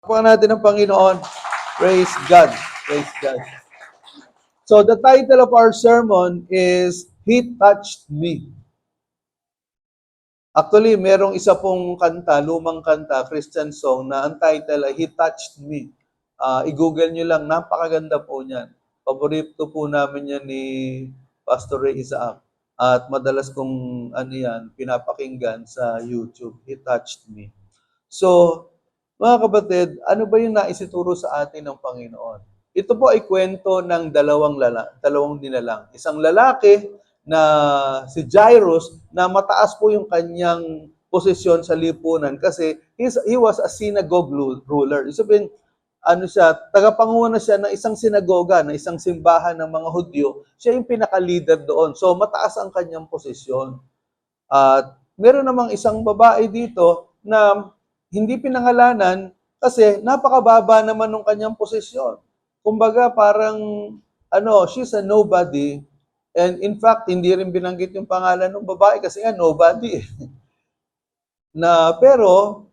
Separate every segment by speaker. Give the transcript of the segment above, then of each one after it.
Speaker 1: Pakinggan natin ang Panginoon. Praise God. Praise God. So the title of our sermon is He Touched Me. Actually, merong isa pong kanta, lumang kanta, Christian song, na ang title ay He Touched Me. I-google nyo lang, napakaganda po niyan. Paborito po namin yan ni Pastor Ray Isaac. At madalas kong pinapakinggan sa YouTube, He Touched Me. So, mga kapatid, ano ba yung naisituro sa atin ng Panginoon? Ito po ay kwento ng dalawang nilalang. Isang lalaki na si Jairus na mataas po yung kanyang posisyon sa lipunan kasi he was a synagogue ruler. Ibig sabihin, tagapanguna siya ng isang sinagoga, ng isang simbahan ng mga Hudyo. Siya yung pinaka-leader doon. So, mataas ang kanyang posisyon. At meron namang isang babae dito na hindi pinangalanan kasi napakababa naman ng kanyang posisyon. Kumbaga parang she's a nobody, and in fact hindi rin binanggit yung pangalan ng babae kasi nga nobody. Pero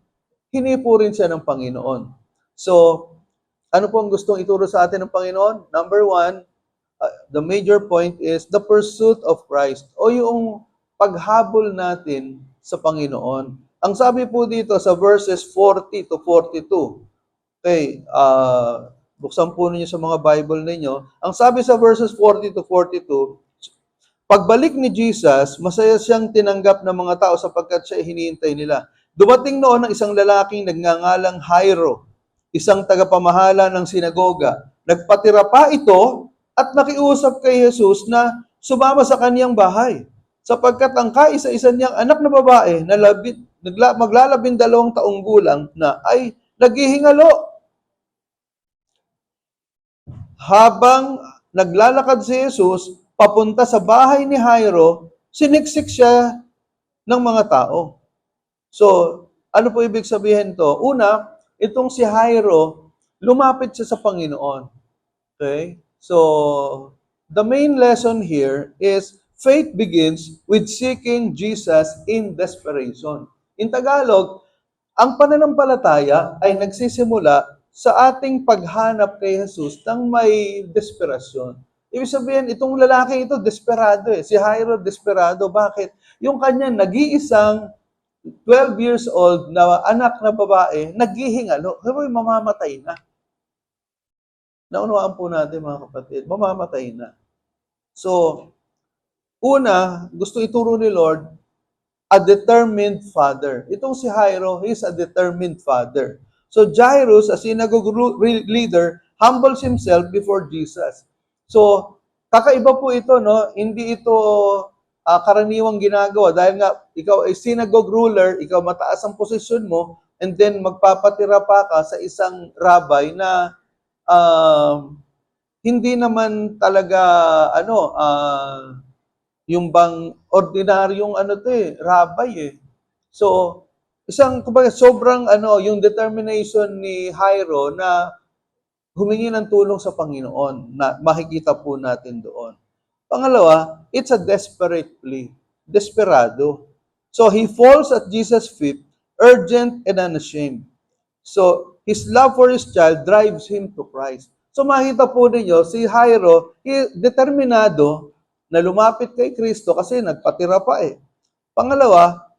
Speaker 1: hinipo rin siya ng Panginoon. So, ano po ang gustong ituro sa atin ng Panginoon? Number one, the major point is the pursuit of Christ o yung paghabol natin sa Panginoon. Ang sabi po dito sa verses 40 to 42, okay, buksan po ninyo sa mga Bible ninyo. Ang sabi sa verses 40 to 42, pagbalik ni Jesus, masaya siyang tinanggap ng mga tao sapagkat siya hinihintay nila. Dumating noon ang isang lalaking nagngangalang Jairo, isang tagapamahala ng sinagoga. Nagpatira pa ito at nakiusap kay Jesus na sumama sa kaniyang bahay. Sapagkat ang kaisa-isa niyang anak na babae na maglalabindalawang taong gulang na ay naghihingalo. Habang naglalakad si Jesus papunta sa bahay ni Jairo, siniksik siya ng mga tao. So, ano po ibig sabihin to? Una, itong si Jairo, lumapit siya sa Panginoon. Okay? So, the main lesson here is faith begins with seeking Jesus in desperation. In Tagalog, ang pananampalataya ay nagsisimula sa ating paghanap kay Jesus ng may desperasyon. Ibig sabihin, itong lalaki ito, desperado eh. Si Jairo, desperado. Bakit? Yung kanya nag-iisang 12 years old na anak na babae, naghihingalo. Sabi, mamamatay na. Naunawaan po natin mga kapatid, mamamatay na. So, una, gusto ituro ni Lord, a determined father. Itong si Jairo, he's a determined father. So Jairus, a synagogue leader, humbles himself before Jesus. So, kakaiba po ito, no? Hindi ito karaniwang ginagawa. Dahil nga, ikaw ay synagogue ruler, ikaw mataas ang posisyon mo, and then magpapatira pa ka sa isang rabbi na hindi naman talaga, yung bang ordinaryong rabbi eh. So, kumbaga sobrang yung determination ni Jairo na humingi ng tulong sa Panginoon na makikita po natin doon. Pangalawa, it's a desperate plea. Desperado. So, he falls at Jesus' feet, urgent and unashamed. So, his love for his child drives him to Christ. So, makita po ninyo, si Jairo, determinado na lumapit kay Kristo kasi nagpatira pa eh. Pangalawa,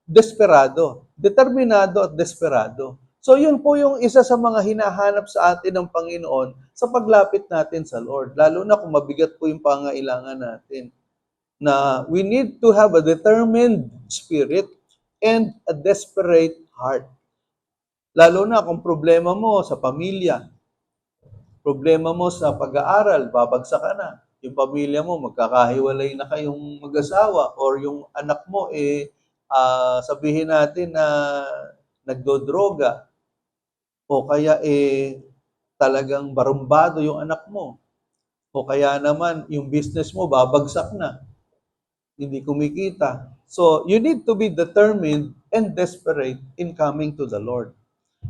Speaker 1: desperado. Determinado at desperado. So yun po yung isa sa mga hinahanap sa atin ng Panginoon sa paglapit natin sa Lord. Lalo na kung mabigat po yung pangailangan natin. Na we need to have a determined spirit and a desperate heart. Lalo na kung problema mo sa pamilya, problema mo sa pag-aaral, babagsak ka na. Yung pamilya mo, magkakahiwalay na kayong mag-asawa, or yung anak mo, sabihin natin na nagdodroga, o kaya talagang barumbado yung anak mo, o kaya naman yung business mo, babagsak na, hindi kumikita. So, you need to be determined and desperate in coming to the Lord.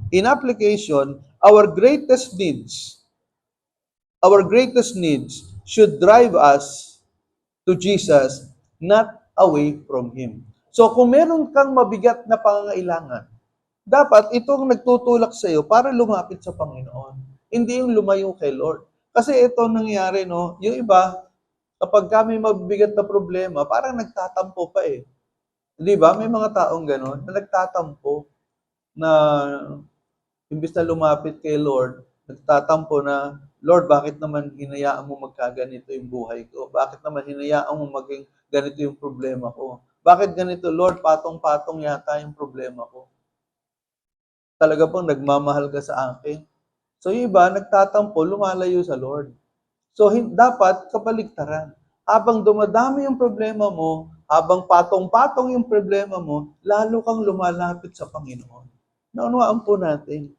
Speaker 1: In application, our greatest needs should drive us to Jesus, not away from Him. So kung meron kang mabigat na pangangailangan, dapat itong nagtutulak sa iyo para lumapit sa Panginoon. Hindi yung lumayo kay Lord. Kasi ito nangyari, no? Yung iba, kapag kami mabibigat na problema, parang nagtatampo pa eh. Di ba? May mga taong gano'n na nagtatampo na imbis na lumapit kay Lord, nagtatampo na, Lord, bakit naman hinayaan mo magkaganito yung buhay ko? Bakit naman hinayaan mo maging ganito yung problema ko? Bakit ganito, Lord, patong-patong yata yung problema ko? Talaga bang nagmamahal ka sa akin? So yung iba, nagtatampo, lumalayo sa Lord. So dapat kabaligtaran. Habang dumadami yung problema mo, habang patong-patong yung problema mo, lalo kang lumalapit sa Panginoon. Naunawaan po natin.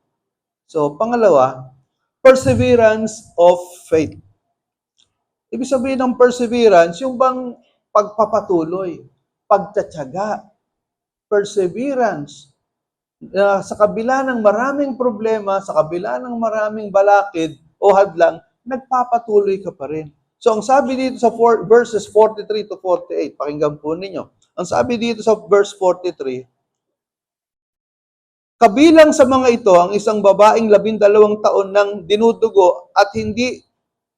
Speaker 1: So, pangalawa, perseverance of faith. Ibig sabihin ng perseverance, yung bang pagpapatuloy, pagtatyaga, perseverance. Sa kabila ng maraming problema, sa kabila ng maraming balakid o hadlang, nagpapatuloy ka pa rin. So, ang sabi dito sa verses 43 to 48, pakinggan po ninyo. Ang sabi dito sa verse 43, kabilang sa mga ito, ang isang babaeng 12 taon nang dinudugo at hindi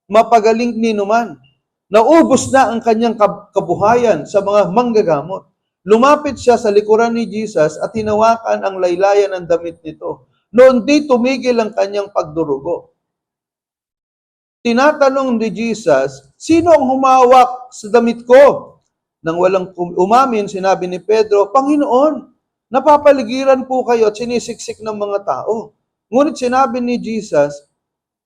Speaker 1: mapagaling ninuman. Naubos na ang kanyang kabuhayan sa mga manggagamot. Lumapit siya sa likuran ni Jesus at hinawakan ang laylayan ng damit nito. Noon di tumigil ang kanyang pagdurugo. Tinatanong ni Jesus, sino ang humawak sa damit ko? Nang walang umamin, sinabi ni Pedro, Panginoon, napapaligiran po kayo at sinisiksik ng mga tao. Ngunit sinabi ni Jesus,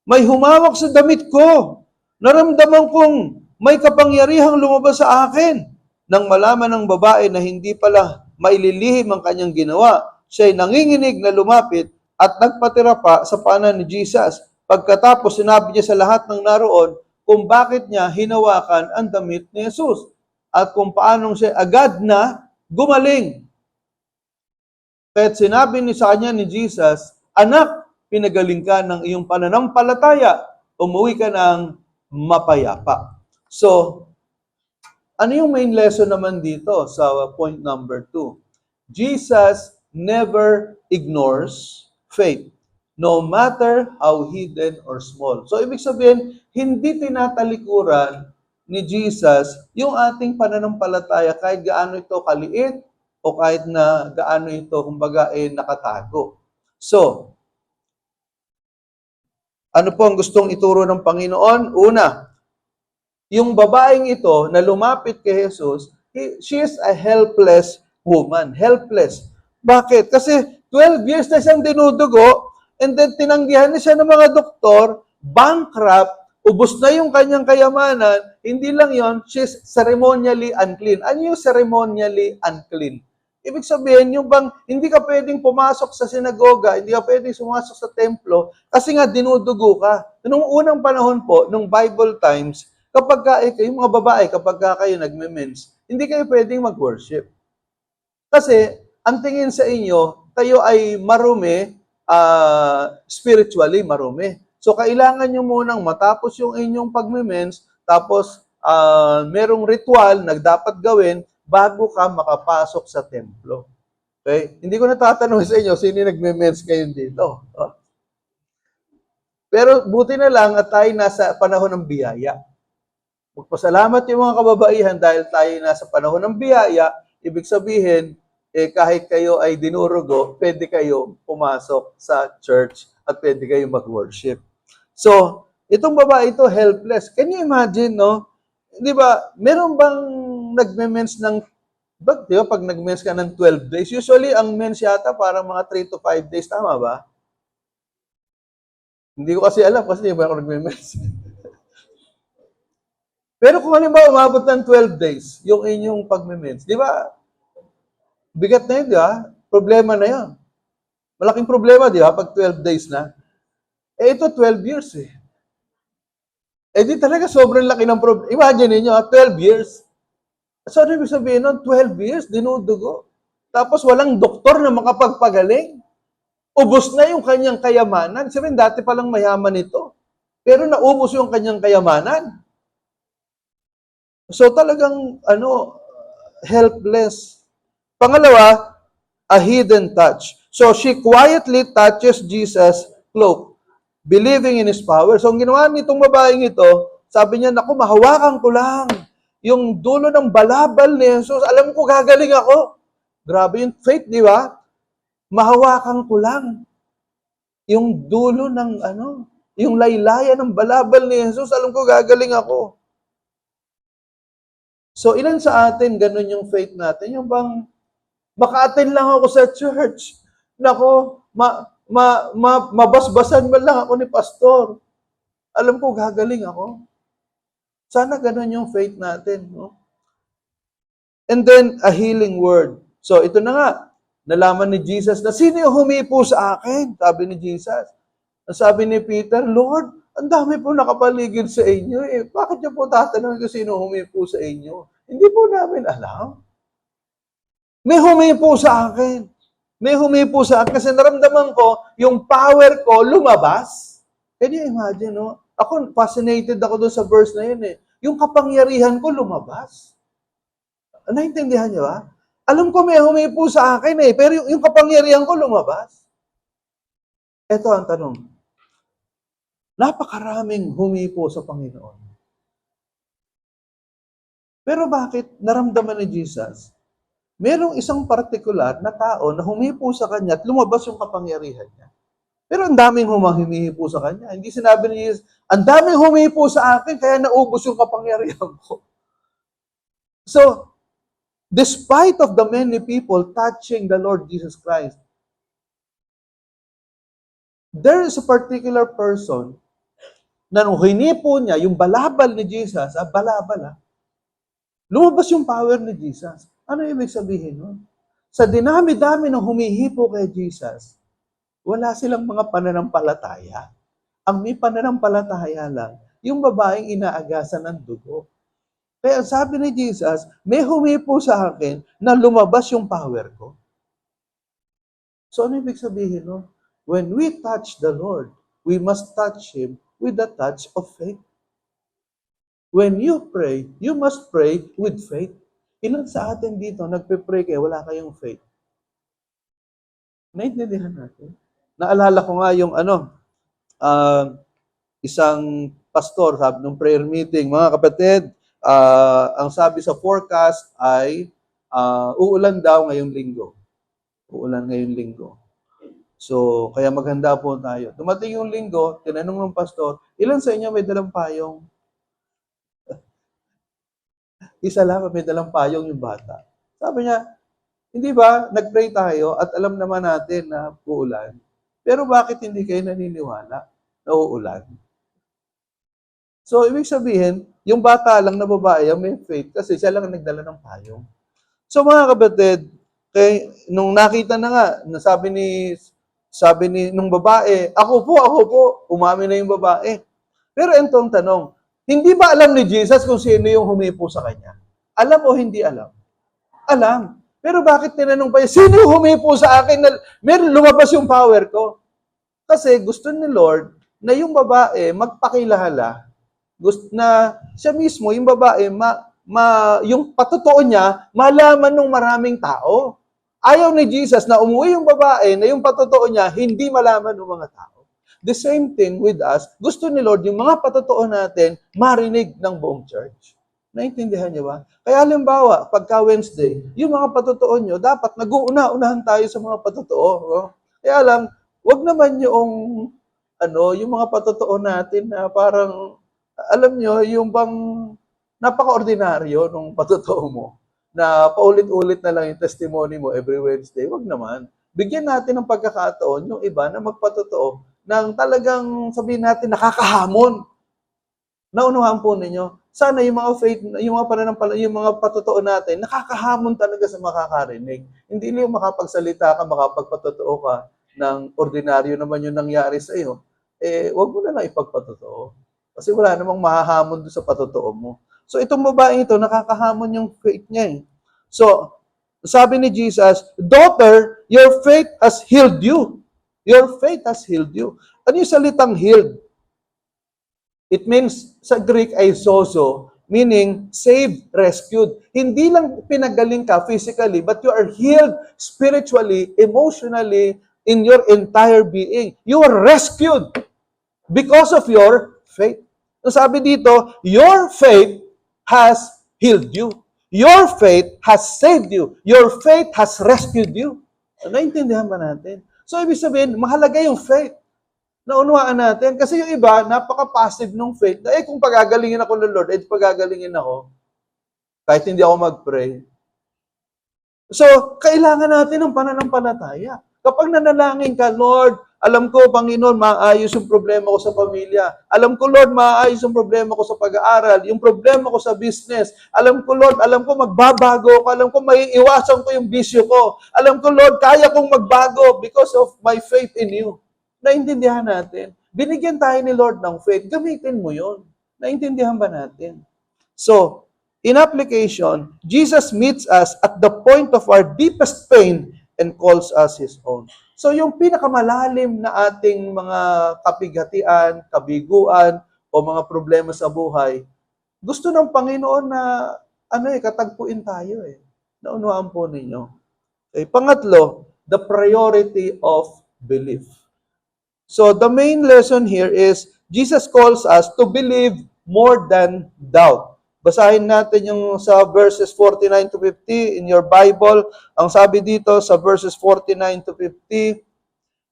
Speaker 1: may humawak sa damit ko. Naramdaman kong may kapangyarihang lumabas sa akin. Nang malaman ng babae na hindi pala maililihim ang kanyang ginawa, siya'y nanginginig na lumapit at nagpatira pa sa paanan ni Jesus. Pagkatapos sinabi niya sa lahat ng naroon kung bakit niya hinawakan ang damit ni Jesus at kung paanong siya agad na gumaling. Kaya't sinabi ni sa kanya ni Jesus, anak, pinagaling ka ng iyong pananampalataya, umuwi ka ng mapayapa. So, ano yung main lesson naman dito sa point number 2? Jesus never ignores faith, no matter how hidden or small. So, ibig sabihin, hindi tinatalikuran ni Jesus yung ating pananampalataya kahit gaano ito kaliit o kahit na gaano ito, kumbaga, nakatago. So, ano po ang gustong ituro ng Panginoon? Una, yung babaeng ito na lumapit kay Jesus, she is a helpless woman. Helpless. Bakit? Kasi 12 years na siyang dinudugo, and then tinanggihan na siya ng mga doktor, bankrupt, ubos na yung kanyang kayamanan, hindi lang yon, she's ceremonially unclean. Ano yung ceremonially unclean? Ibig sabihin, yung bang hindi ka pwedeng pumasok sa sinagoga, hindi ka pwedeng sumasok sa templo, kasi nga dinudugo ka. Noong unang panahon po, nung Bible times, kapag yung mga babae, kapag kayo nagme-mens, hindi kayo pwedeng mag-worship. Kasi, ang tingin sa inyo, kayo ay marumi, spiritually marumi. So, kailangan nyo munang matapos yung inyong pagme-mens, tapos merong ritual na dapat gawin bago ka makapasok sa templo. Okay? Hindi ko natatanong sa inyo, sino nagme-mens ngayon dito? Pero buti na lang at tayo nasa panahon ng biyaya. Magpasalamat yung mga kababaihan dahil tayo nasa panahon ng biyaya, ibig sabihin, kahit kayo ay dinurugo, pwede kayo pumasok sa church at pwede kayo mag-worship. So, itong babae ito, helpless. Can you imagine, no? Di ba, meron bang nagme-mens ng, di ba, pag nag-mens ka ng 12 days, usually ang mens yata parang mga 3 to 5 days, tama ba? Hindi ko kasi alam kasi hindi ba ako nagme-mens. Pero kung halimbawa umabot ng 12 days, yung inyong pagme-mens, di ba? Bigat na yun, di ba? Problema na yun. Malaking problema, di ba? Pag 12 days na. Ito 12 years eh. Di talaga sobrang laki ng problema. Imagine niyo 12 years. So, ano ibig sabihin nun? 12 years, dinudugo. Tapos walang doktor na makapagpagaling. Ubos na yung kanyang kayamanan. Sabihin, dati palang mayaman ito. Pero naubos yung kanyang kayamanan. So talagang helpless. Pangalawa, a hidden touch. So she quietly touches Jesus' cloak, believing in His power. So ang ginawa nitong babaeng ito, sabi niya, naku, mahawakan ko lang yung dulo ng balabal ni Jesus. Alam ko, gagaling ako. Grabe yung faith, di ba? Mahawakan ko lang yung dulo ng yung laylayan ng balabal ni Jesus. Alam ko, gagaling ako. So, ilan sa atin, ganun yung faith natin? Yung bang, maka-attend lang ako sa church. Nako, mabasbasan man lang ako ni pastor. Alam ko, gagaling ako. Sana ganun yung faith natin. No? And then, a healing word. So, ito na nga. Nalaman ni Jesus na, sino yung humipo sa akin? Sabi ni Jesus. Sabi ni Peter, Lord, ang dami po nakapaligid sa inyo. Bakit niyo po tatanungin kung sino humipo sa inyo? Hindi po namin alam. May humipo sa akin. May humipo sa akin kasi naramdaman ko, yung power ko lumabas. Can you imagine, no? Ako, fascinated ako doon sa verse na yun eh. Yung kapangyarihan ko lumabas. Naintindihan niyo ba? Alam ko may humipo sa akin eh, pero yung kapangyarihan ko lumabas. Ito ang tanong. Napakaraming humipo sa Panginoon. Pero bakit naramdaman ni Jesus? Merong isang partikular na tao na humipo sa kanya at lumabas yung kapangyarihan niya. Pero ang daming humihipo sa kanya. Hindi sinabi ni Jesus, ang daming humipo sa akin kaya naubos yung kapangyarihan ko. So, despite of the many people touching the Lord Jesus Christ, there is a particular person na nung hinipo niya, yung balabal ni Jesus, balabal lumabas yung power ni Jesus. Ano ibig sabihin nun? Sa dinami-dami ng humihipo kay Jesus, wala silang mga pananampalataya. Ang may pananampalataya lang, yung babaeng inaagasan ng dugo. Kaya sabi ni Jesus, may humipo sa akin na lumabas yung power ko. So ano ibig sabihin nun? When we touch the Lord, we must touch Him with the touch of faith. When you pray, you must pray with faith. Ilan sa atin dito, nagpe-pray kayo, wala kayong faith? Naintindihan natin. Naalala ko nga yung isang pastor, sabi nung prayer meeting, mga kapatid, ang sabi sa forecast ay uulan daw ngayong linggo. Uulan ngayong linggo. So, kaya maghanda po tayo. Dumating yung linggo, tinanong ng pastor, ilan sa inyo may dalang payong? Isa lang may dalang payong yung bata. Sabi niya, hindi ba, nag-pray tayo at alam naman natin na uulan. Pero bakit hindi kayo naniniwala na uulan? So, ibig sabihin, yung bata lang na babae, may faith kasi siya lang nagdala ng payong. So, mga kapatid, nung nakita na nga, sabi ni nung babae, ako po, umamin na yung babae. Pero entong tanong, hindi ba alam ni Jesus kung sino yung humipo sa kanya? Alam o hindi alam? Alam. Pero bakit tinanong pa niya, sino yung humipo sa akin na lumabas yung power ko? Kasi gusto ni Lord na yung babae magpakilahala. Gusto na siya mismo, yung babae, yung patotoo niya, malaman ng maraming tao. Ayaw ni Jesus na umuwi yung babae na yung patotoo niya, hindi malaman ng mga tao. The same thing with us. Gusto ni Lord yung mga patotoo natin marinig ng buong church. Naintindihan niyo ba? Kaya halimbawa, pagka Wednesday, yung mga patotoo niyo, dapat nag-uuna-unahan tayo sa mga patotoo. No? Kaya lang, wag naman yung mga patotoo natin na parang, alam niyo, yung bang napaka-ordinaryo ng patotoo mo, na paulit-ulit na lang yung testimony mo every Wednesday. Wag naman. Bigyan natin ng pagkakataon yung iba na magpatotoo nang talagang sabihin natin nakakahamon. Naunuhan po ninyo. Sana yung mga faith, yung mga patotoo natin, nakakahamon talaga sa makakarinig. Hindi lang makapagsalita ka, makapagpatotoo ka ng ordinaryo naman yung nangyari sa iyo. Wag mo na lang ipagpatotoo. Kasi wala namang mahahamon doon sa patotoo mo. So itong babaeng ito, nakakahamon yung faith niya. So, sabi ni Jesus, daughter, your faith has healed you. Your faith has healed you. Ano yung salitang healed? It means, sa Greek ay sozo, meaning saved, rescued. Hindi lang pinagaling ka physically, but you are healed spiritually, emotionally, in your entire being. You are rescued because of your faith. So sabi dito, your faith has healed you. Your faith has saved you. Your faith has rescued you. Naintindihan ba natin? So, ibig sabihin, mahalaga yung faith. Naunawaan natin. Kasi yung iba, napaka-passive ng faith. Na, kung pagagalingin ako ng Lord, pagagalingin ako. Kahit hindi ako mag-pray. So, kailangan natin ng pananampalataya. Kapag nanalangin ka, Lord, alam ko, Panginoon, maayos yung problema ko sa pamilya. Alam ko, Lord, maayos yung problema ko sa pag-aaral. Yung problema ko sa business. Alam ko, Lord, alam ko magbabago ko. Alam ko maiiwasan ko yung bisyo ko. Alam ko, Lord, kaya kong magbago because of my faith in you. Naintindihan natin. Binigyan tayo ni Lord ng faith. Gamitin mo yun. Naintindihan ba natin? So, in application, Jesus meets us at the point of our deepest pain and calls us His own. So yung pinakamalalim na ating mga kapighatian, kabiguan, o mga problema sa buhay, gusto ng Panginoon na katagpuin tayo eh. Naunawaan po ninyo. Okay. Pangatlo, the priority of belief. So the main lesson here is Jesus calls us to believe more than doubt. Basahin natin yung sa verses 49 to 50 in your Bible. Ang sabi dito sa verses 49 to 50,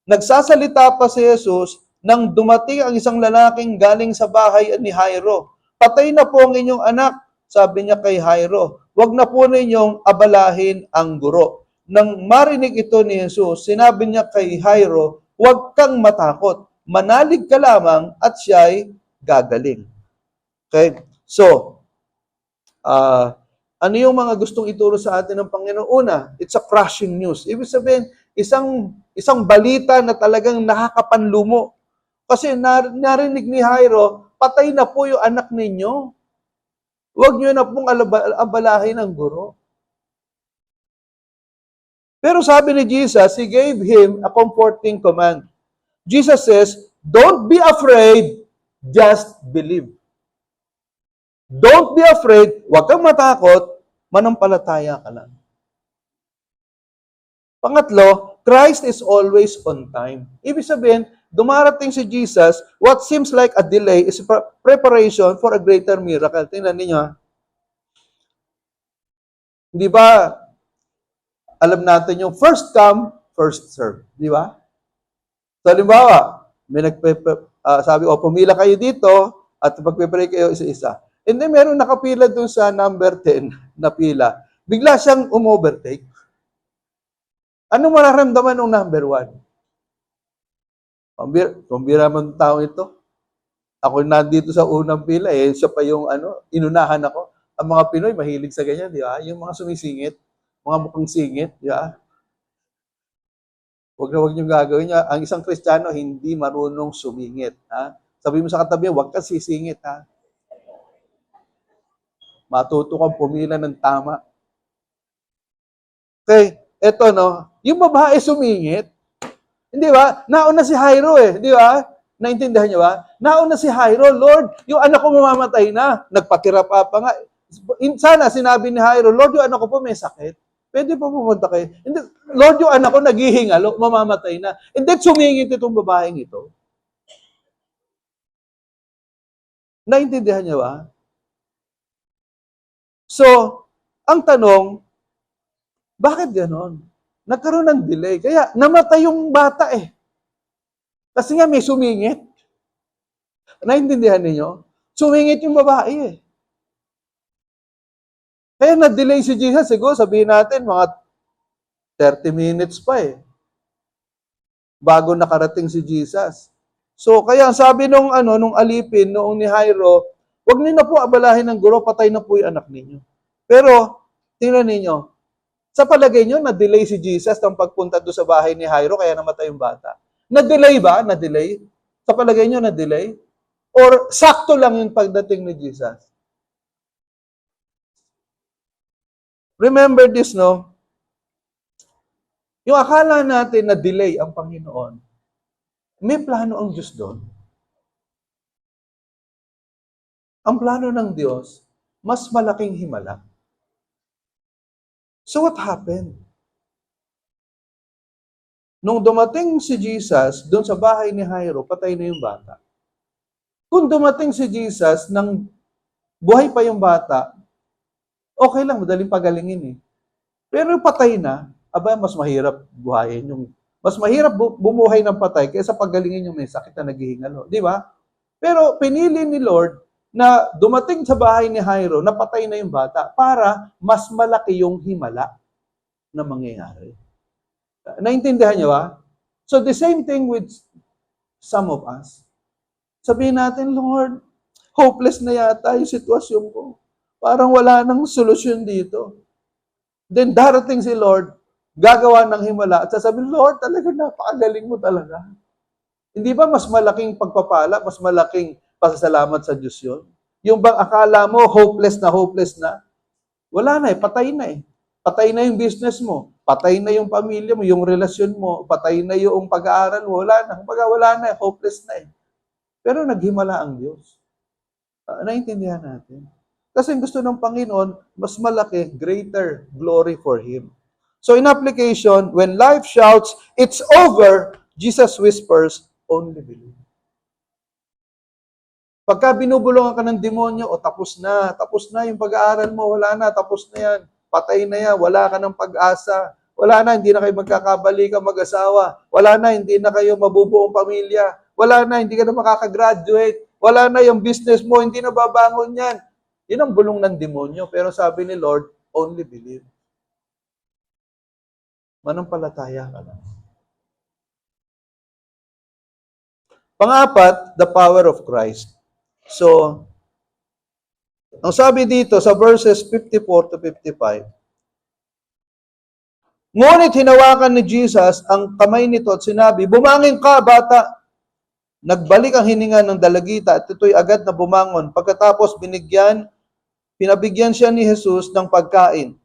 Speaker 1: nagsasalita pa si Jesus nang dumating ang isang lalaking galing sa bahay ni Jairo. Patay na po ang inyong anak, sabi niya kay Jairo. Huwag na po ninyong abalahin ang guro. Nang marinig ito ni Jesus, sinabi niya kay Jairo, huwag kang matakot. Manalig ka lamang at siya'y gagaling. Okay? So, ano yung mga gustong ituro sa atin ng Panginoon? Una, it's a crushing news. Ibig sabihin, isang balita na talagang nakakapanlumo. Kasi narinig ni Jairo, patay na po yung anak ninyo. Huwag nyo na pong abalahin ang guro. Pero sabi ni Jesus, He gave him a comforting command. Jesus says, don't be afraid, just believe. Don't be afraid, huwag kang matakot, manampalataya ka lang. Pangatlo, Christ is always on time. Ibig sabihin, dumarating si Jesus, what seems like a delay is preparation for a greater miracle. Tingnan ninyo. Di ba, alam natin yung first come, first serve. Di ba? So, halimbawa, may sabi, pumila kayo dito at magpe-pray kayo isa-isa. And then, meron nakapila dun sa number 10 na pila. Bigla siyang umovertake. Ano mararamdaman ng number 1? Pambira man tao ito. Ako nandito sa unang pila, siya pa yung inunahan ako. Ang mga Pinoy, mahilig sa ganyan, di ba? Yung mga sumisingit, mga mukhang singit, di ba? Huwag niyong gagawin niya. Ang isang Kristiyano, hindi marunong sumingit. Ha? Sabi mo sa katabi, huwag kang sisingit, ha? Matuto kang pumila ng tama. Okay, eto yung babae sumingit, hindi ba? Nauna si Jairo di ba? Naintindihan niyo ba? Nauna si Jairo, Lord, yung anak ko mamamatay na. Nagpakira pa nga. Sana sinabi ni Jairo, Lord, yung anak ko po may sakit. Pwede pa pumunta kayo. Hindi, Lord, yung anak ko naghihingalo, mamamatay na. And then sumingit itong babaeng ito. Naintindihan niyo ba? So, ang tanong, bakit ganon? Nagkaroon ng delay. Kaya namatay yung bata Kasi nga may sumingit. Naintindihan ninyo? Sumingit yung babae Kaya na-delay si Jesus. Siguro sabihin natin mga 30 minutes pa bago nakarating si Jesus. So, kaya sabi nung alipin, noong ni Jairo, huwag niyo na po abalahin ng guro, patay na po yung anak ninyo. Pero, tingnan ninyo, sa palagay nyo, na-delay si Jesus ng pagpunta doon sa bahay ni Jairo, kaya namatay yung bata. Na-delay ba? Na-delay? Sa palagay nyo, na-delay? Or sakto lang yung pagdating ni Jesus? Remember this, Yung akala natin na delay ang Panginoon, may plano ang Diyos doon. Ang plano ng Diyos, mas malaking himala. So what happened? Nung dumating si Jesus doon sa bahay ni Jairo, patay na yung bata. Kung dumating si Jesus nang buhay pa yung bata, okay lang, madaling pagalingin eh. Pero patay na, aba, mas mahirap buhayin yung, mas mahirap bumuhay ng patay kaysa pagalingin yung may sakit na naghihingalo. Di ba? Pero pinili ni Lord na dumating sa bahay ni Jairo, napatay na yung bata, para mas malaki yung himala na mangyayari. Naintindihan niyo ba? So the same thing with some of us. Sabihin natin, Lord, hopeless na yata yung sitwasyon ko. Parang wala nang solusyon dito. Then darating si Lord, gagawa ng himala, at sasabihin, Lord, talaga napakagaling mo talaga. Hindi ba mas malaking pagpapala, mas malaking pasasalamat sa Diyos yun? Yung bang akala mo hopeless na, wala na eh, patay na eh. Patay na yung business mo, patay na yung pamilya mo, yung relasyon mo, patay na yung pag-aaral mo, wala na. Kumbaga wala na, hopeless na eh. Pero naghimala ang Diyos. Naintindihan natin. Kasi gusto ng Panginoon, mas malaki, greater glory for Him. So in application, when life shouts, it's over, Jesus whispers, only believe. Pagka binubulungan ka ng demonyo, o tapos na yung pag-aaral mo, wala na, tapos na yan. Patay na yan, wala ka ng pag-asa. Wala na, hindi na kayo magkakabalikan mag-asawa. Wala na, hindi na kayo mabubuong pamilya. Wala na, hindi ka na makakagraduate. Wala na, yung business mo, hindi na babangon yan. Yun ang bulong ng demonyo. Pero sabi ni Lord, only believe. Manampalataya ka lang. Pangapat, the power of Christ. So, ang sabi dito sa verses 54 to 55, ngunit hinawakan ni Jesus ang kamay nito at sinabi, bumangin ka, bata. Nagbalik ang hininga ng dalagita at ito'y agad na bumangon. Pagkatapos pinabigyan siya ni Jesus ng pagkain.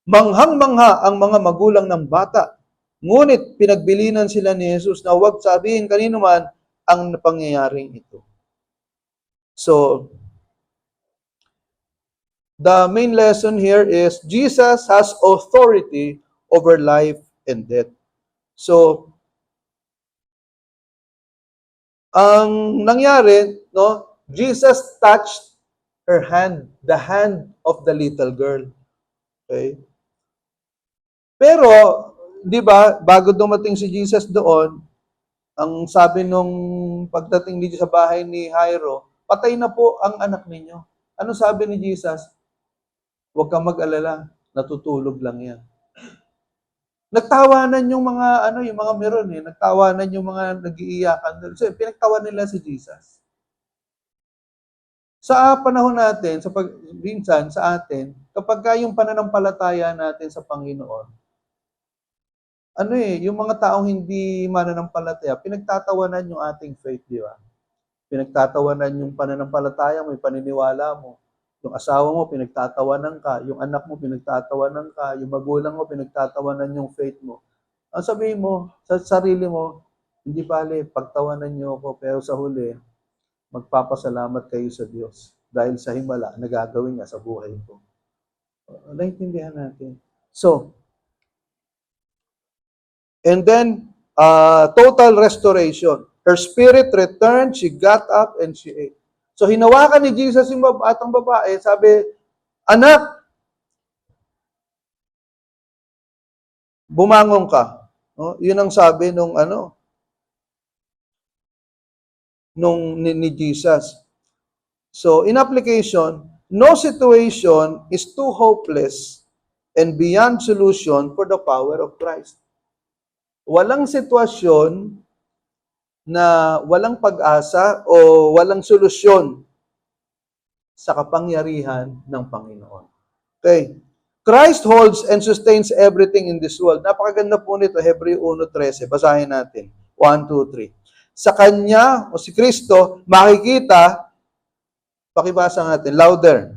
Speaker 1: Manghang-mangha ang mga magulang ng bata. Ngunit pinagbilinan sila ni Jesus na huwag sabihin kanino man ang pangyayaring ito. So, the main lesson here is Jesus has authority over life and death. So, ang nangyari, no, Jesus touched her hand, the hand of the little girl. Okay? Pero, di ba, bago dumating si Jesus doon, ang sabi nung pagdating dito sa bahay ni Jairo, patay na po ang anak ninyo. Ano sabi ni Jesus? Huwag kang mag-alala, natutulog lang yan. Nagtawanan yung mga yung mga meron eh, nagtawanan yung mga nag-iiyakan. So, pinagtawanan nila si Jesus. Sa panahon natin, minsan sa atin, kapag yung pananampalataya natin sa Panginoon, yung mga taong hindi mananampalataya, pinagtatawanan yung ating faith, di ba? Pinagtatawanan yung pananampalataya mo, yung paniniwala mo. Yung asawa mo, pinagtatawanan ka. Yung anak mo, pinagtatawanan ka. Yung magulang mo, pinagtatawanan yung faith mo. Ang sabihin mo, sa sarili mo, hindi bale, pagtawanan niyo ako, pero sa huli, magpapasalamat kayo sa Diyos. Dahil sa himala, nagagawin niya sa buhay ko. Naintindihan natin. So, and then, total restoration. Her spirit returned, she got up, and she ate. So, hinawakan ni Jesus yung batang babae, sabi, anak, bumangon ka. No? Yun ang sabi nung ni Jesus. So, in application, no situation is too hopeless and beyond solution for the power of Christ. Walang sitwasyon na walang pag-asa o walang solusyon sa kapangyarihan ng Panginoon. Okay. Christ holds and sustains everything in this world. Napakaganda po nito, Hebreo 1:13. Basahin natin. 1, 2, 3. Sa Kanya, o si Kristo, makikita, pakibasa natin, louder.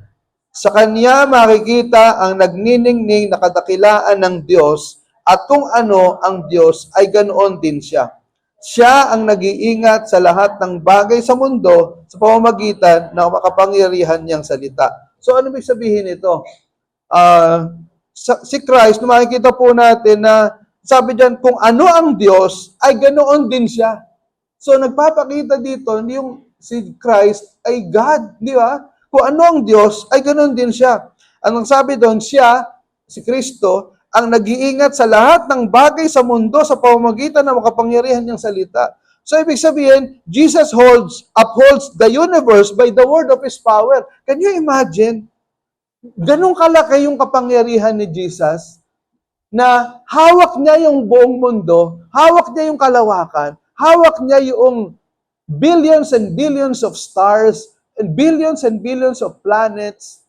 Speaker 1: Sa Kanya makikita ang nagniningning na kadakilaan ng Diyos at kung ano ang Diyos ay ganoon din siya. Siya ang nag-iingat sa lahat ng bagay sa mundo sa pamamagitan ng makapangyarihan niyang salita. So ano ibig sabihin ito? Si Christ, makikita po natin na sabi diyan, kung ano ang Diyos, ay ganoon din siya. So nagpapakita dito, yung si Christ ay God, di ba? Kung ano ang Diyos, ay ganoon din siya. Anong sabi doon? Siya, si Kristo, ang nag-iingat sa lahat ng bagay sa mundo sa pamamagitan ng makapangyarihan niyang salita. So, ibig sabihin, Jesus upholds the universe by the word of His power. Can you imagine? Ganun kalaki yung kapangyarihan ni Jesus na hawak niya yung buong mundo, hawak niya yung kalawakan, hawak niya yung billions and billions of stars, and billions of planets,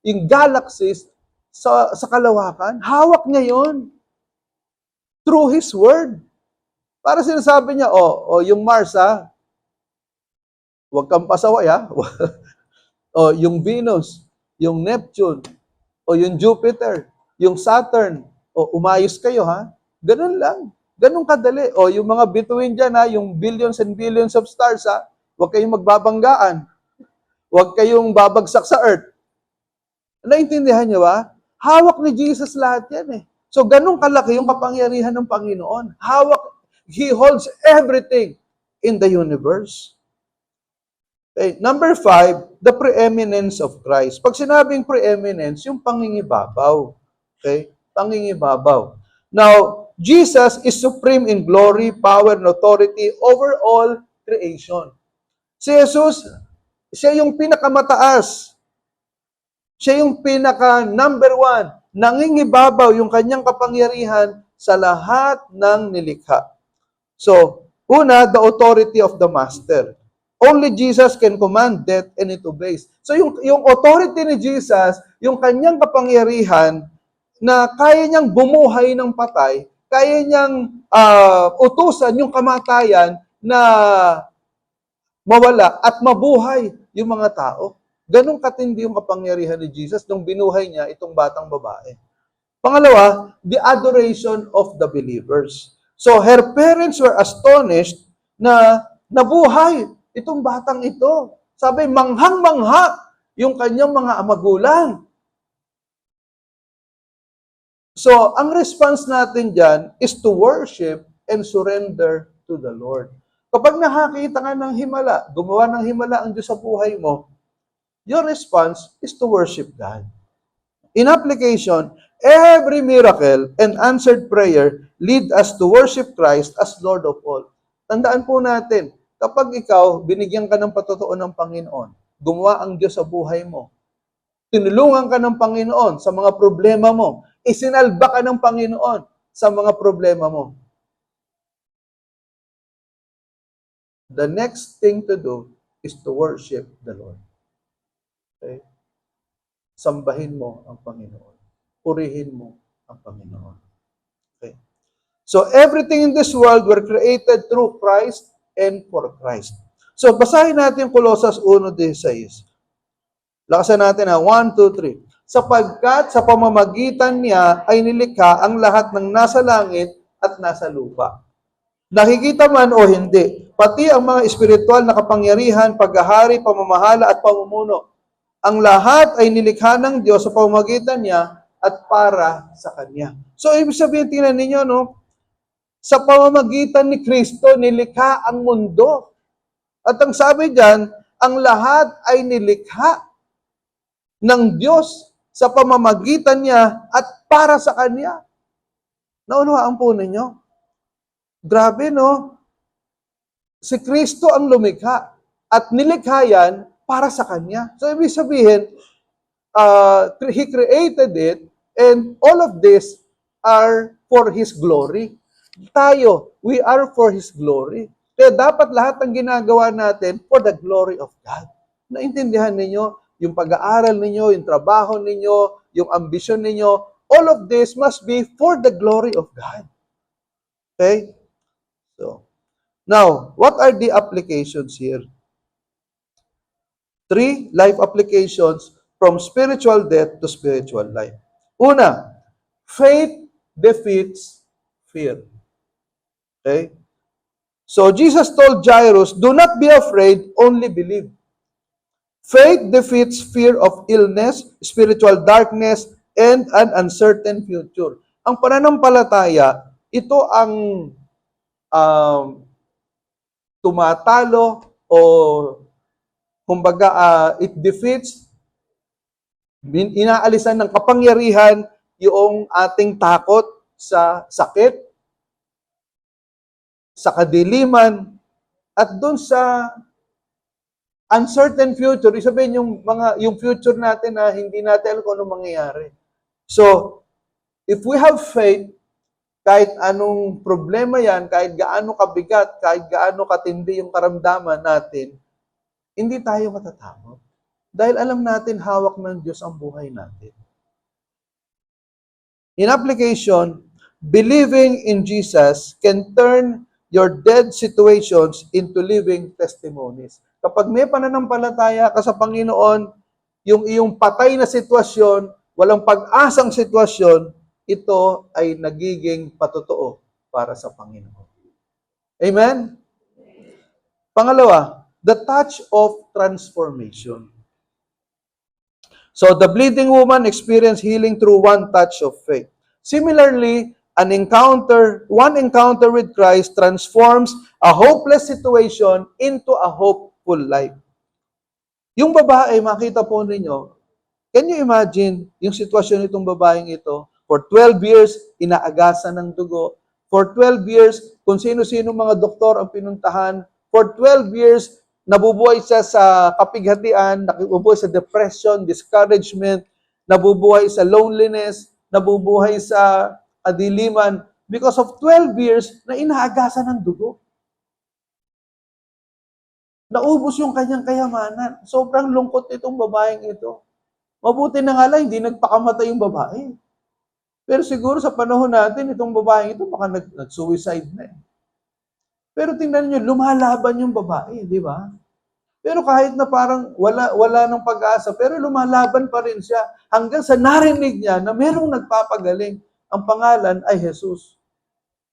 Speaker 1: yung galaxies, sa kalawakan, hawak niya yon through His Word. Para sinasabi niya, yung Mars, huwag kang pasaway, yung Venus, yung Neptune, yung Jupiter, yung Saturn, umayos kayo, Ganun lang. Ganun kadali. Yung mga bituin dyan, yung billions and billions of stars, huwag kayong magbabanggaan. Huwag kayong babagsak sa Earth. Naintindihan niyo ba? Hawak ni Jesus lahat yan . So, ganun kalaki yung kapangyarihan ng Panginoon. He holds everything in the universe. Okay. Number 5, the preeminence of Christ. Pag sinabing preeminence, yung pangingibabaw. Okay? Pangingibabaw. Now, Jesus is supreme in glory, power, and authority over all creation. Si Jesus, siya yung pinakamataas. Siya yung pinaka-number 1. Nangingibabaw yung kanyang kapangyarihan sa lahat ng nilikha. So, una, the authority of the Master. Only Jesus can command death and it obeys. So, yung authority ni Jesus, yung kanyang kapangyarihan na kaya niyang bumuhay ng patay, kaya niyang utusan yung kamatayan na mawala at mabuhay yung mga tao. Ganong katindi yung kapangyarihan ni Jesus nung binuhay niya itong batang babae. Pangalawa, the adoration of the believers. So, her parents were astonished na nabuhay itong batang ito. Sabi, manghang-mangha yung kanyang mga magulang. So, ang response natin dyan is to worship and surrender to the Lord. Kapag nakakita ka ng himala, gumawa ng himala ang Diyos sa buhay mo, your response is to worship God. In application, every miracle and answered prayer lead us to worship Christ as Lord of all. Tandaan po natin, kapag ikaw, binigyan ka ng patotoo ng Panginoon, gumawa ang Diyos sa buhay mo, tinulungan ka ng Panginoon sa mga problema mo, isinalba ka ng Panginoon sa mga problema mo. The next thing to do is to worship the Lord. Okay? Sambahin mo ang Panginoon. Purihin mo ang Panginoon. Okay? So, everything in this world were created through Christ and for Christ. So, basahin natin Colossus 1:16. Lakasan natin 1, 2, 3. Sapagkat sa pamamagitan niya ay nilikha ang lahat ng nasa langit at nasa lupa. Nakikita man o hindi, pati ang mga espiritual na kapangyarihan, paghahari, pamamahala at pamumuno. Ang lahat ay nilikha ng Diyos sa pamamagitan niya at para sa Kanya. So, ibig sabihin, tingnan ninyo, sa pamamagitan ni Kristo, nilikha ang mundo. At ang sabi diyan, ang lahat ay nilikha ng Diyos sa pamamagitan niya at para sa Kanya. Naunawaan po ninyo? Grabe, Si Kristo ang lumikha at nilikha yan para sa Kanya. So, ibig sabihin, He created it and all of this are for His glory. Tayo, we are for His glory. Kaya dapat lahat ng ginagawa natin for the glory of God. Naintindihan ninyo? Yung pag-aaral ninyo, yung trabaho ninyo, yung ambisyon ninyo, all of this must be for the glory of God. Okay? So, now, what are the applications here? 3 life applications from spiritual death to spiritual life. Una, faith defeats fear. Okay? So, Jesus told Jairus, do not be afraid, only believe. Faith defeats fear of illness, spiritual darkness, and an uncertain future. Ang pananampalataya, ito ang um, tumatalo o kumbaga it defeats, inaalisan ng kapangyarihan yung ating takot sa sakit, sa kadiliman, at doon sa uncertain future, isabihin yung future natin na hindi natin alam kung ano mangyayari. So, if we have faith, kahit anong problema yan, kahit gaano kabigat, kahit gaano katindi yung karamdaman natin, hindi tayo matatakot. Dahil alam natin, hawak ng Diyos ang buhay natin. In application, believing in Jesus can turn your dead situations into living testimonies. Kapag may pananampalataya ka sa Panginoon, yung iyong patay na sitwasyon, walang pag-asang sitwasyon, ito ay nagiging patotoo para sa Panginoon. Amen? Pangalawa, the touch of transformation. So the bleeding woman experienced healing through one touch of faith. Similarly, one encounter with Christ transforms a hopeless situation into a hopeful life. Yung babae, makita po ninyo, can you imagine yung sitwasyon nitong babaeng ito? For 12 years, inaagasan ng dugo. For 12 years, kung sino-sino mga doktor ang pinuntahan. For 12 years, nabubuhay siya sa kapighatian, nabubuhay sa depression, discouragement, nabubuhay sa loneliness, nabubuhay sa kadiliman because of 12 years na inaagasan ng dugo. Naubos yung kanyang kayamanan. Sobrang lungkot itong babaeng ito. Mabuti na nga lang, hindi nagpakamatay yung babae. Pero siguro sa panahon natin, itong babaeng ito baka nag-suicide na eh. Pero tingnan nyo, lumalaban yung babae, di ba? Pero kahit na parang wala ng pag-asa, pero lumalaban pa rin siya hanggang sa narinig niya na merong nagpapagaling. Ang pangalan ay Jesus.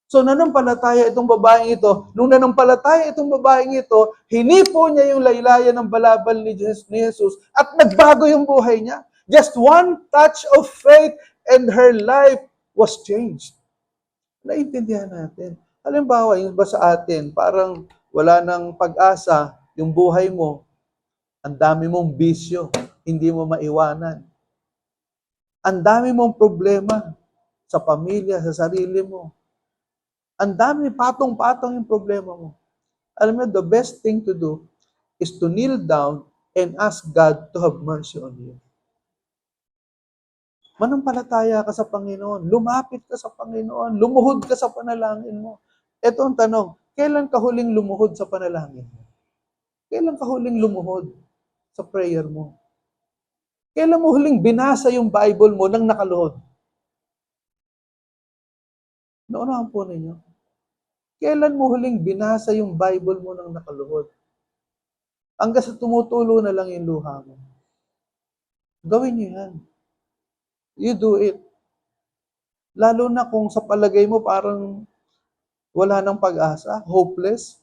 Speaker 1: So nanampalataya itong babaeng ito. Nung nanampalataya itong babaeng ito, hinipo niya yung laylayan ng balabal ni Jesus at nagbago yung buhay niya. Just one touch of faith and her life was changed. Naintindihan natin. Halimbawa, yung ba sa atin, parang wala nang pag-asa, yung buhay mo, ang dami mong bisyo, hindi mo maiwanan. Ang dami mong problema sa pamilya, sa sarili mo. Ang dami, patong-patong yung problema mo. Alam mo, the best thing to do is to kneel down and ask God to have mercy on you. Manampalataya ka sa Panginoon, lumapit ka sa Panginoon, lumuhod ka sa panalangin mo. Ito ang tanong, kailan ka huling lumuhod sa panalangin mo? Kailan ka huling lumuhod sa prayer mo? Kailan mo huling binasa yung Bible mo nang nakaluhod? Naunahan po ninyo. Kailan mo huling binasa yung Bible mo nang nakaluhod? Hanggang sa tumutulo na lang yung luha mo. Gawin niyo yan. You do it. Lalo na kung sa palagay mo parang wala nang pag-asa, hopeless,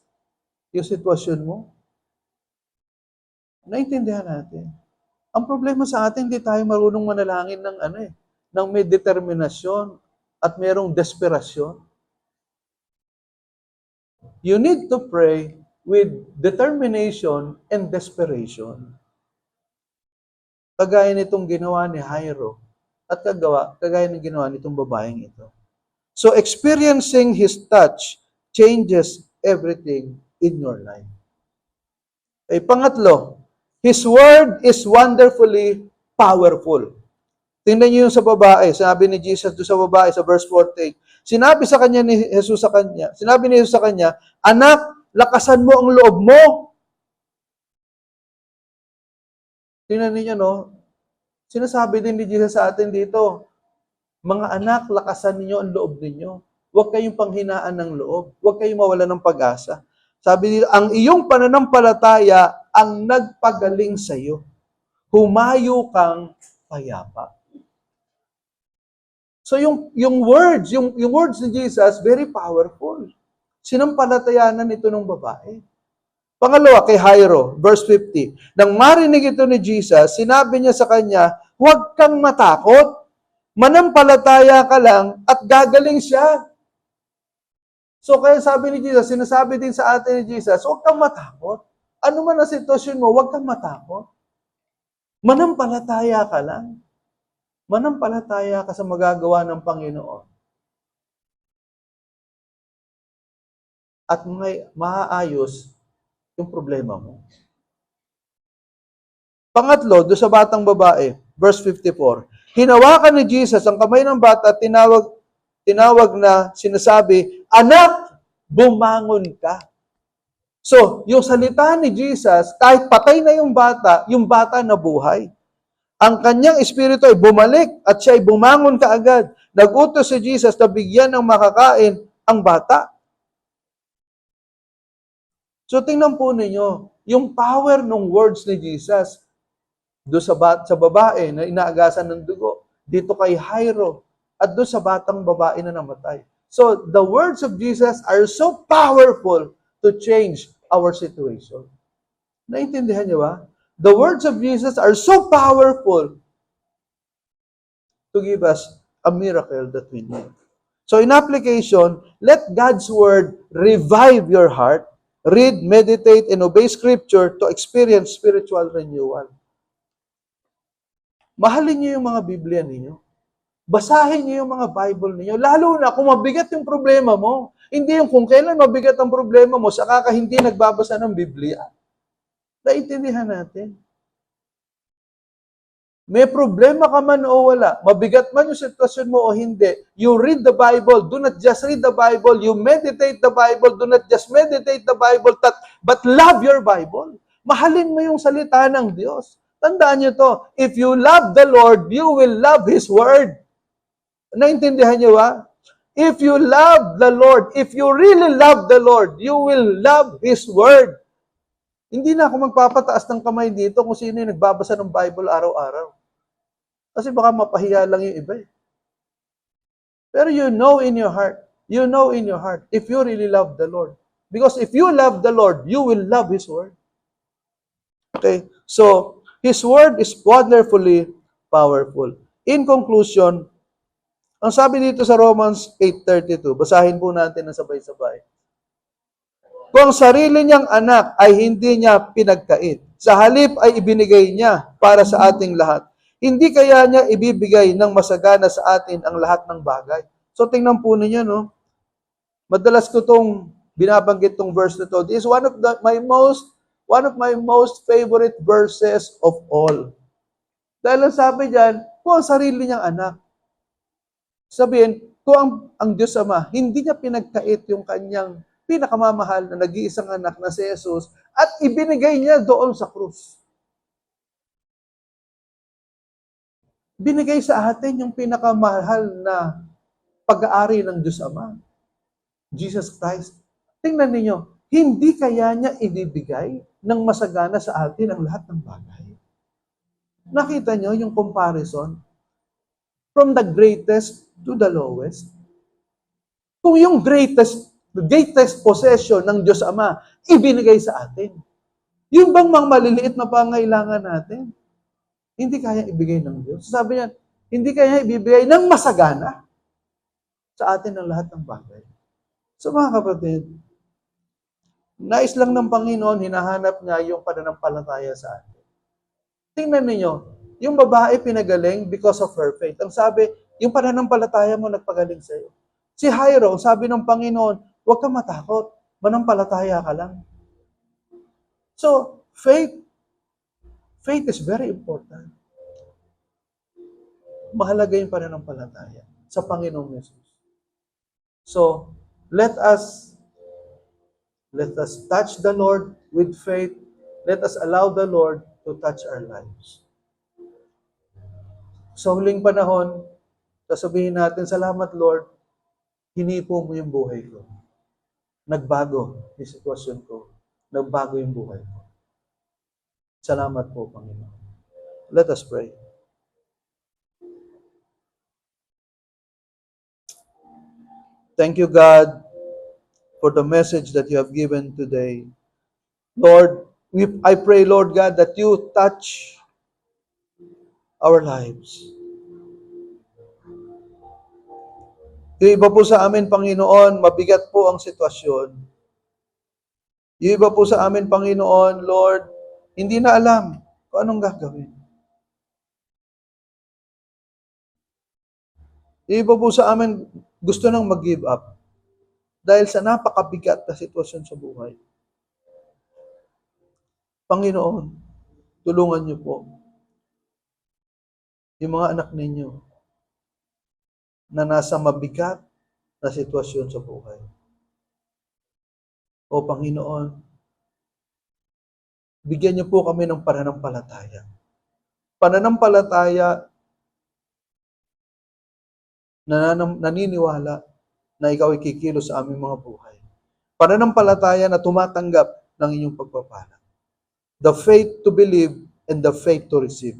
Speaker 1: yung sitwasyon mo. Naintindihan natin. Ang problema sa atin, hindi tayo marunong manalangin ng may determinasyon at mayroong desperasyon. You need to pray with determination and desperation. Kagaya nitong ginawa ni Jairo at kagaya ng ginawa nitong babaeng ito. So experiencing His touch changes everything in your life. Pangatlo, His word is wonderfully powerful. Tingnan niyo yung sa babae, sabi ni Jesus doon sa babae sa verse 48. Sinabi ni Jesus sa kanya, anak, lakasan mo ang loob mo. Tingnan niyo, no? Sinasabi din ni Jesus sa atin dito, mga anak, lakasan niyo ang loob ninyo. Huwag kayong panghinaan ng loob. Huwag kayong mawalan ng pag-asa. Sabi dito, ang iyong pananampalataya ang nagpagaling sa iyo. Humayo kang payapa. So yung words ni Jesus, very powerful. Sinampalatayanan ito ng babae. Pangalawa, kay Jairo, verse 50. Nang marinig ito ni Jesus, sinabi niya sa kanya, huwag kang matakot. Manampalataya ka lang at gagaling siya. So kaya sabi ni Jesus, sinasabi din sa atin ni Jesus, huwag kang matakot. Ano man ang sitwasyon mo, huwag kang matakot. Manampalataya ka lang. Manampalataya ka sa magagawa ng Panginoon. At maaayos yung problema mo. Pangatlo, doon sa batang babae, verse 54. Hinawakan ni Jesus ang kamay ng bata at tinawag na sinasabi, anak, bumangon ka. So, yung salita ni Jesus, kahit patay na yung bata nabuhay. Ang kanyang espiritu ay bumalik at siya ay bumangon kaagad. Nag-utos si Jesus na bigyan ng makakain ang bata. So, tingnan po ninyo, yung power ng words ni Jesus doon sa babae na inaagasan ng dugo, dito kay Jairo, at doon sa batang babae na namatay. So, the words of Jesus are so powerful to change our situation. Naintindihan niyo ba? The words of Jesus are so powerful to give us a miracle that we need. So in application, let God's word revive your heart. Read, meditate, and obey Scripture to experience spiritual renewal. Mahalin niyo yung mga Biblia ninyo. Basahin niyo yung mga Bible niyo. Lalo na kung mabigat yung problema mo. Hindi yung kung kailan mabigat ang problema mo, saka ka hindi nagbabasa ng Biblia. Naintindihan natin. May problema ka man o wala, mabigat man yung sitwasyon mo o hindi, you read the Bible, do not just read the Bible, you meditate the Bible, do not just meditate the Bible, but love your Bible. Mahalin mo yung salita ng Diyos. Tandaan niyo to, if you love the Lord, you will love His Word. Naintindihan niyo ba? If you love the Lord, if you really love the Lord, you will love His Word. Hindi na ako magpapataas ng kamay dito kung sino yung nagbabasa ng Bible araw-araw. Kasi baka mapahiya lang yung iba eh. Pero you know in your heart, if you really love the Lord. Because if you love the Lord, you will love His Word. Okay? So, His Word is wonderfully powerful. In conclusion, ang sabi dito sa Romans 8:32, basahin po natin na sabay-sabay. Kung ang sarili niyang anak ay hindi niya pinagkait, sa halip ay ibinigay niya para sa ating lahat, hindi kaya niya ibibigay ng masagana sa atin ang lahat ng bagay. So tingnan po ninyo, no? Madalas ko tong binabanggit tong verse na to. This is one of my most favorite verses of all. Dahil ang sabi diyan, kung ang sarili niyang anak, sabihin, kung ang Diyos Ama, hindi niya pinagkait yung kanyang pinakamamahal na nag-iisang anak na si Jesus at ibinigay niya doon sa krus. Binigay sa atin yung pinakamahal na pag-aari ng Diyos Ama, Jesus Christ. Tingnan ninyo, hindi kaya niya ibibigay ng masagana sa atin ang lahat ng bagay. Nakita niyo yung comparison? From the greatest to the lowest. Kung yung greatest possession ng Diyos Ama, ibinigay sa atin. Yung bang mga maliliit na pangailangan natin, hindi kaya ibigay ng Diyos. Sabi niya, hindi kaya ibibigay ng masagana sa atin ang lahat ng bagay. So mga kapatid, nais lang ng Panginoon, hinahanap niya yung pananampalataya sa atin. Tingnan ninyo, yung babae pinagaling because of her faith. Ang sabi, yung pananampalataya mo nagpagaling sa iyo. Si Jairo, sabi ng Panginoon, huwag kang matakot, manampalataya ka lang. So, faith is very important. Mahalaga yung pananampalataya sa Panginoong Jesus. So, let us touch the Lord with faith. Let us allow the Lord to touch our lives. Sa huling panahon, sasabihin natin, salamat Lord, hinipo mo yung buhay ko. Nagbago yung sitwasyon ko. Nagbago yung buhay ko. Salamat po, Panginoon. Let us pray. Thank you, God, for the message that you have given today. Lord, I pray, Lord God, that you touch our lives. Yung iba po sa amin, Panginoon, mabigat po ang sitwasyon. Yung iba po sa amin, Panginoon, Lord, hindi na alam kung anong gagawin. Yung iba po sa amin, gusto nang mag-give up dahil sa napakabigat na sitwasyon sa buhay. Panginoon, tulungan niyo po yung mga anak ninyo na nasa mabigat na sitwasyon sa buhay. O Panginoon, bigyan niyo po kami ng pananampalataya. Pananampalataya na naniniwala na ikaw ay kikilos sa aming mga buhay. Pananampalataya na tumatanggap ng inyong pagpapala. The faith to believe and the faith to receive.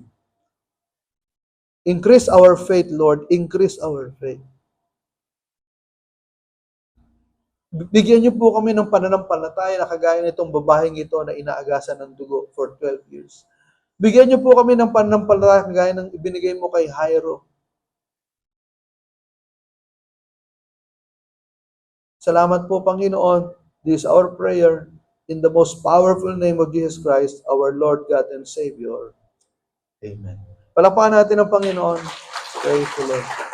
Speaker 1: Increase our faith, Lord. Increase our faith. Bigyan niyo po kami ng pananampalataya na kagaya nitong babaeng ito na inaagasan ng dugo for 12 years. Bigyan niyo po kami ng pananampalataya kagaya ng ibinigay mo kay Jairo. Salamat po, Panginoon. This is our prayer in the most powerful name of Jesus Christ, our Lord, God, and Savior. Amen. Palakpakan natin ang Panginoon. Praise the Lord.